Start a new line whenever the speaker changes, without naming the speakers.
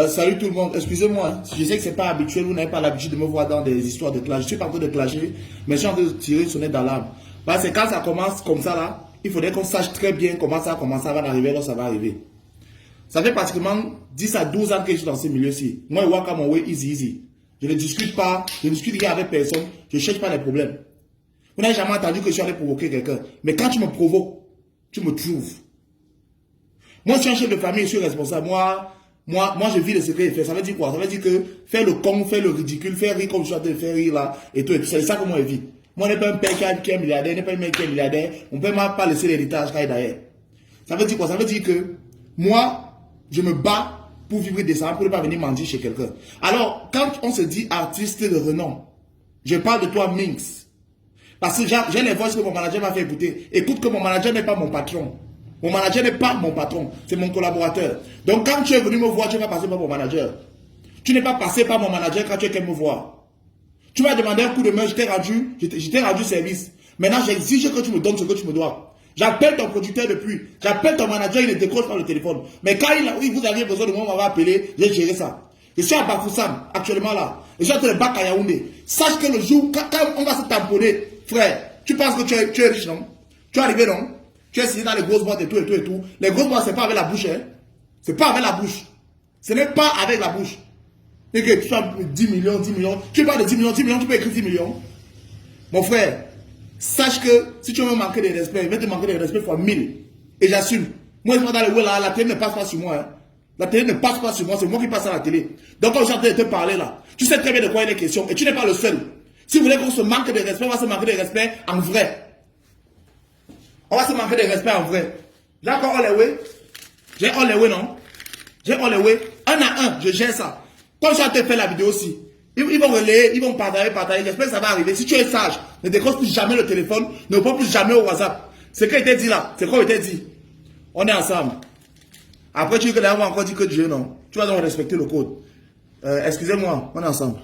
Salut tout le monde, excusez-moi, hein. Je sais que c'est pas habituel, vous n'avez pas l'habitude de me voir dans des histoires de clash. Je suis pas en train de clasher, mais je suis en train de tirer une sonnette d'alarme. Parce que quand ça commence comme ça là, il faudrait qu'on sache très bien comment ça va arriver, là ça va arriver. Ça fait pratiquement 10 à 12 ans que je suis dans ce milieu-ci. Moi, je walk mon way easy easy. Je ne discute pas, je ne discute rien avec personne, je ne cherche pas les problèmes. Vous n'avez jamais entendu que je suis allé provoquer quelqu'un. Mais quand tu me provoques, tu me trouves. Moi, je suis un chef de famille, je suis responsable. Moi, je vis le secret et fait. Ça veut dire quoi? Ça veut dire que faire le con, faire le ridicule, faire rire comme je suis en train de faire rire là, et tout. C'est ça que moi, je vis. Moi, je n'ai pas un père qui est milliardaire, je n'ai pas un mec qui est milliardaire. On ne peut même pas laisser l'héritage qui est derrière. Ça veut dire quoi? Ça veut dire que moi, je me bats pour vivre décemment, pour ne pas venir mentir chez quelqu'un. Alors, quand on se dit artiste de renom, je parle de toi, Minx. Parce que j'ai les voix que mon manager m'a fait écouter. Écoute que mon manager n'est pas mon patron. Mon manager n'est pas mon patron, c'est mon collaborateur. Donc quand tu es venu me voir, tu vas passer par mon manager. Tu n'es pas passé par mon manager quand tu es venu me voir. Tu m'as demandé un coup de main, je t'ai rendu service. Maintenant, j'exige que tu me donnes ce que tu me dois. J'appelle ton producteur depuis. J'appelle ton manager, il ne décroche pas le téléphone. Mais quand vous aviez besoin de moi, on m'avait appelé, j'ai géré ça. Je suis à Bafoussam, actuellement là. Je suis en train de battre à Yaoundé. Sache que le jour, quand on va se tamponner, frère, tu penses que tu es riche, non? Tu es arrivé, non? Tu es signé dans les grosses boîtes et tout, et tout, et tout. Les grosses boîtes, c'est pas avec la bouche, hein. C'est pas avec la bouche. Ce n'est pas avec la bouche. Et que tu as 10 millions, 10 millions. Tu parles de 10 millions, tu peux écrire 10 millions. Mon frère, sache que si tu veux me manquer de respect, je vais te manquer de respect fois 1000. Et j'assume. Moi, je suis dans le là, la télé ne passe pas sur moi, hein. La télé ne passe pas sur moi, c'est moi qui passe à la télé. Donc, quand je suis en train de te parler là, tu sais très bien de quoi il est question. Et tu n'es pas le seul. Si vous voulez qu'on se manque de respect, on va se manquer de respect en vrai. On va se manquer de respect en vrai. J'ai encore Oleway. J'ai Oleway, non? J'ai Oleway. Un à un, je gère ça. Quand je suis en train de faire la vidéo aussi, ils vont relayer, ils vont partager. J'espère que ça va arriver. Si tu es sage, ne décroche plus jamais le téléphone, ne réponds plus jamais au WhatsApp. C'est quoi il t'a dit là? C'est quoi il t'a dit? On est ensemble. Après, tu dis que là, on va encore dire que Dieu, non? Tu vas donc respecter le code. Excusez-moi, on est ensemble.